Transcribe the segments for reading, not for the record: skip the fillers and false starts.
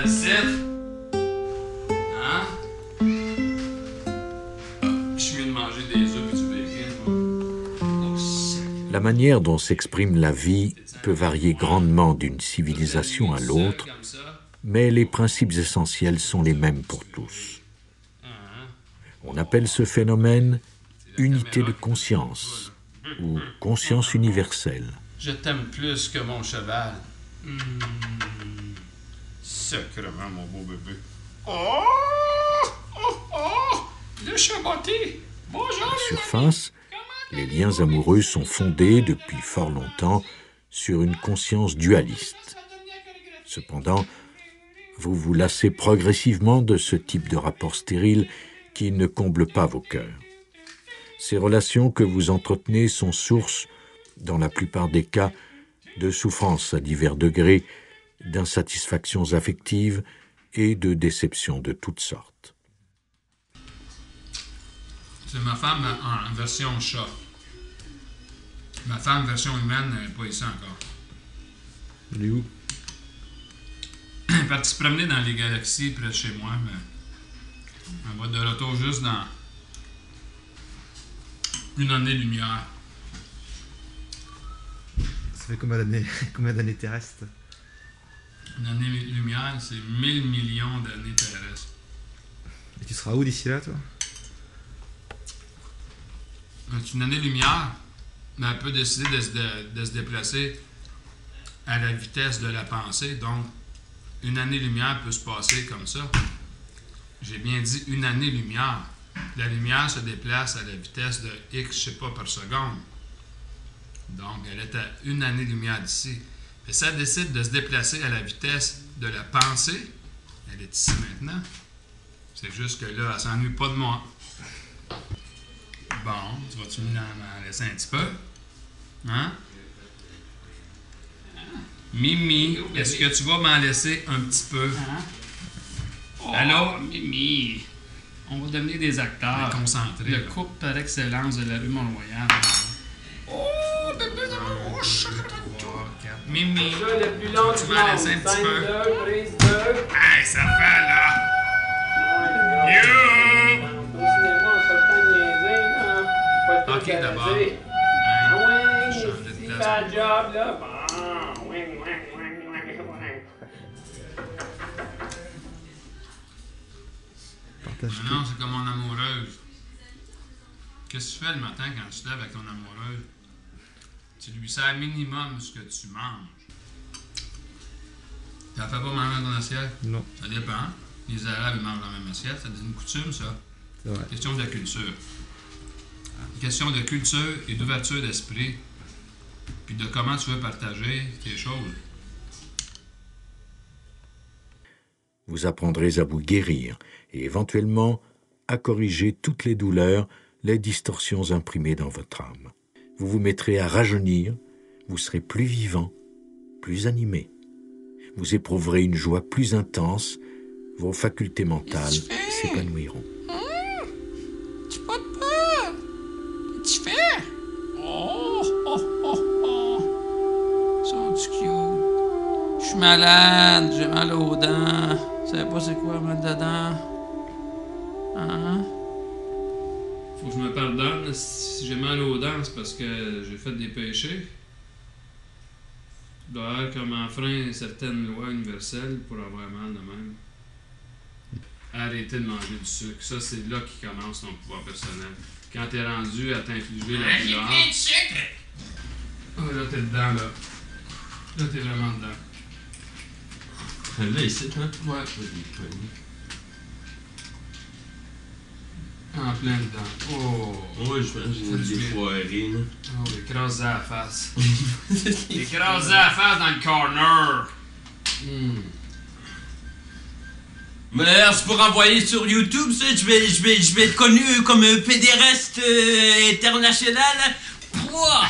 ici. Hein? Je suis mieux de manger des œufs et du bacon, moi. Oh, sac. La manière dont s'exprime la vie peut varier grandement d'une civilisation à l'autre, mais les principes essentiels sont les mêmes pour tous. On appelle ce phénomène unité de conscience ou conscience universelle. Je t'aime plus que mon cheval. Sacrement, mon beau bébé. Oh! Oh! Oh! Le chaboté! Bonjour! À la surface, les liens amoureux sont fondés depuis fort longtemps sur une conscience dualiste. Cependant, vous vous lassez progressivement de ce type de rapport stérile qui ne comble pas vos cœurs. Ces relations que vous entretenez sont source, dans la plupart des cas, de souffrances à divers degrés, d'insatisfactions affectives et de déceptions de toutes sortes. C'est ma femme en version chat. Ma femme version humaine n'est pas ici encore. Elle est où? Elle est partie se promener dans les galaxies près de chez moi, mais elle va être de retour juste dans une année-lumière. Ça fait combien d'années terrestres? Une année-lumière, c'est 1000 millions d'années terrestres. Et tu seras où d'ici là, toi? C'est une année-lumière, mais elle peut décider de se déplacer à la vitesse de la pensée. Donc, une année-lumière peut se passer comme ça. J'ai bien dit une année-lumière. La lumière se déplace à la vitesse de X, je sais pas, par seconde. Donc, elle est à une année-lumière d'ici. Mais si elle décide de se déplacer à la vitesse de la pensée, elle est ici maintenant. C'est juste que là, elle s'ennuie pas de moi. Bon, tu vas-tu m'en laisser un petit peu? Hein? Mimi, est-ce que tu vas m'en laisser un petit peu? Hein? Oh, Allô? Mimi, on va devenir des acteurs. Concentré. Le là. couple par excellence de la rue Mont-Royal. Oh, bébé, oh, Mimi, Le plus long tu du m'en monde. laisses un petit peu? 5-2, prise 2. Hey, ça fait là! You! Au cinéma, on n'a pas le temps de niaiser, là. Pas le temps Ok, de d'abord. jaser. Hey, Ah ouais, changer de c'est place. pas le job, là. Bon, ouais. Partage tout. Non, c'est comme mon amoureuse. Qu'est-ce que tu fais le matin quand tu te lèves avec ton amoureuse? Tu lui sers minimum ce que tu manges. Tu la fais pas manger dans ton assiette? Non, Ça dépend. Les Arabes ils mangent dans la même assiette. C'est une coutume, ça. c'est vrai. Question de la culture. Question de culture et d'ouverture d'esprit. Puis de comment tu veux partager tes choses. Vous apprendrez à vous guérir et éventuellement à corriger toutes les douleurs, les distorsions imprimées dans votre âme. Vous vous mettrez à rajeunir, vous serez plus vivant, plus animé. Vous éprouverez une joie plus intense, vos facultés mentales s'épanouiront. Tu pas de peur? Tu fais? Oh, oh, oh, oh. Sont-tu cute? Je suis malade, j'ai mal aux dents. Je sais pas c'est quoi mal dedans. Hein? Faut que je me pardonne. Si j'ai mal aux dents, c'est parce que j'ai fait des péchés. Je dois avoir comme enfreint certaines lois universelles pour avoir mal de même. Arrêtez de manger du sucre. Ça, c'est là qui commence ton pouvoir personnel. Quand t'es rendu à t'infliger la douleur... de sucre! Oh, là, t'es dedans, là. Là, t'es vraiment dedans. Là, ici, hein? Ouais. En plein dedans. Oh! Ouais, je pense que j'ai des foirés, là. Oh, écrasé à la face. Écrasé à la face dans le corner. Mais alors, c'est pour envoyer sur YouTube, ça, je vais être connu comme un pédéreste international. Pouah!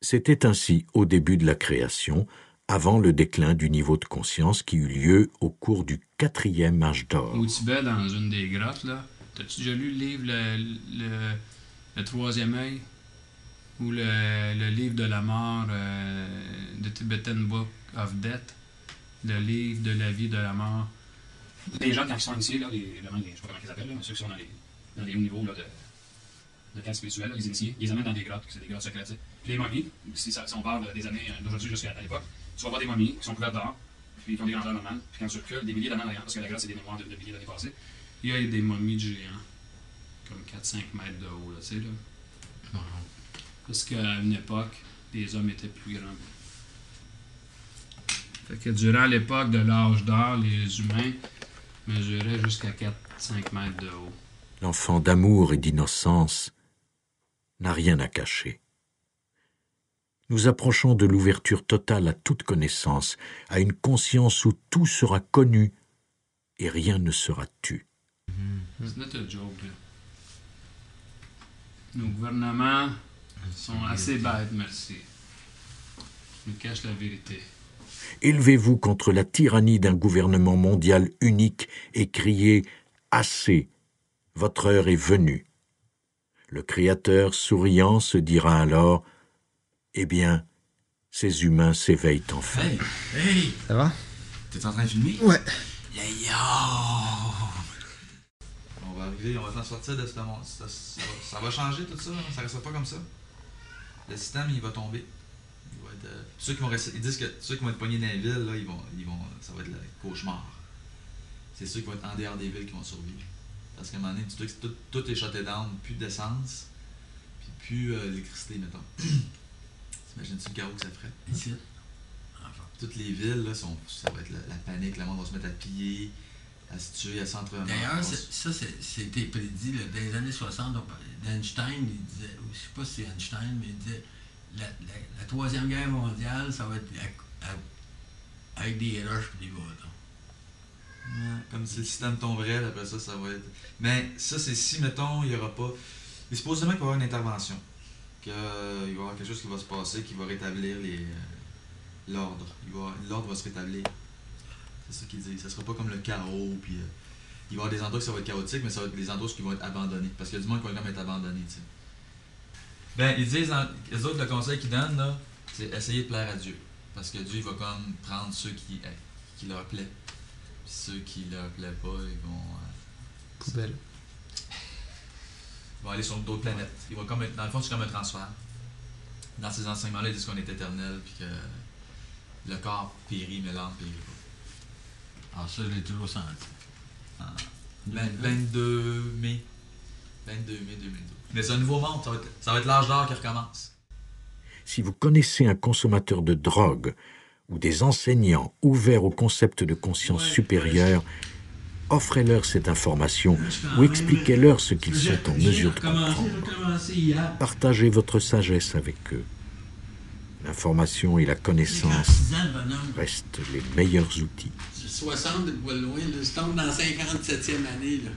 C'était ainsi au début de la création, avant le déclin du niveau de conscience qui eut lieu au cours du 4e âge d'or. Au Tibet, dans une des grottes, là, t'as-tu déjà lu le livre Le Troisième œil? Ou le livre de la mort, The Tibetan Book of Death? Le livre de la vie de la mort. Les gens, quand ils sont initiés, là, je ne sais pas comment ils s'appellent, mais ceux qui sont dans les hauts niveaux là, de quête spirituelle, les initiés, ils les amènent dans des grottes, c'est des grottes secrètes. Puis les momies, si on parle des années d'aujourd'hui jusqu'à l'époque, tu vas voir des momies qui sont couvertes d'or, puis ils font des grandeurs normales, puis quand tu recules, des milliers d'années en arrière, parce que la grotte, c'est des mémoires de milliers d'années passées, il y a des momies de géants, comme 4-5 mètres de haut, là, tu sais, là. Parce qu'à une époque, les hommes étaient plus grands. Fait que durant l'époque de l'âge d'or, les humains mesuraient jusqu'à 4-5 mètres de haut. L'enfant d'amour et d'innocence n'a rien à cacher. Nous approchons de l'ouverture totale à toute connaissance, à une conscience où tout sera connu et rien ne sera tu. C'est not a joke, là. Nos gouvernements sont assez bêtes, merci. Ils nous cachent la vérité. Élevez-vous contre la tyrannie d'un gouvernement mondial unique et criez « Assez ! Votre heure est venue !» Le Créateur, souriant, se dira alors « Eh bien, ces humains s'éveillent enfin. » Hey! Ça va? T'es en train de filmer? Ouais. On va arriver, on va s'en sortir de ce monde. Ça va changer tout ça, ça restera pas comme ça. Le système, il va tomber. Il va être, ceux qui vont rester, ils disent que ceux qui vont être pognés dans les villes, là, ça va être le cauchemar. C'est ceux qui vont être en dehors des villes qui vont survivre. Parce qu'à un moment donné, tout est shutté down, plus d'essence, puis plus d'électricité, mettons. T'imagines-tu le chaos que ça ferait? Ici. Toutes les villes, là, ça va être la panique, le monde va se mettre à piller, à se tuer, à s'entremêler. D'ailleurs, ça, c'était prédit là, dans les années 60. Einstein, il disait, je ne sais pas si c'est Einstein, mais il disait la Troisième Guerre mondiale, ça va être avec des roches et des bâtons. Ouais, comme si le système tomberait, après ça, ça va être. Mais ça, c'est si, mettons, il n'y aura pas. Mais supposément qu'il va y avoir une intervention. Qu'il va y avoir quelque chose qui va se passer, qui va rétablir l'ordre. L'ordre va se rétablir. C'est ça qu'il dit. Ça sera pas comme le chaos, puis il va y avoir des endroits qui ça va être chaotique, mais ça va être des endroits qui vont être abandonnés. Parce qu'il y a du monde qui va quand même être abandonné, tu sais. Ben, ils disent, les autres, le conseil qu'ils donnent, là, c'est essayer de plaire à Dieu. Parce que Dieu, il va comme prendre ceux qui leur plaît. Puis ceux qui leur plaît pas, ils vont. Poubelle. Ils vont aller sur d'autres planètes. Ils vont comme être, dans le fond, c'est comme un transfert. Dans ces enseignements-là, ils disent qu'on est éternel, puis que le corps périt, mais l'âme périt pas. Alors ça, je l'ai toujours senti. 22 mai 2012. Mais c'est un nouveau monde, ça va être l'âge d'or qui recommence. Si vous connaissez un consommateur de drogue ou des enseignants ouverts au concept de conscience supérieure, offrez-leur cette information ou expliquez-leur ce qu'ils sont en mesure de comprendre. Partagez votre sagesse avec eux. L'information et la connaissance restent les meilleurs outils. 60, pas loin, là, je tombe dans la 57e année. Là.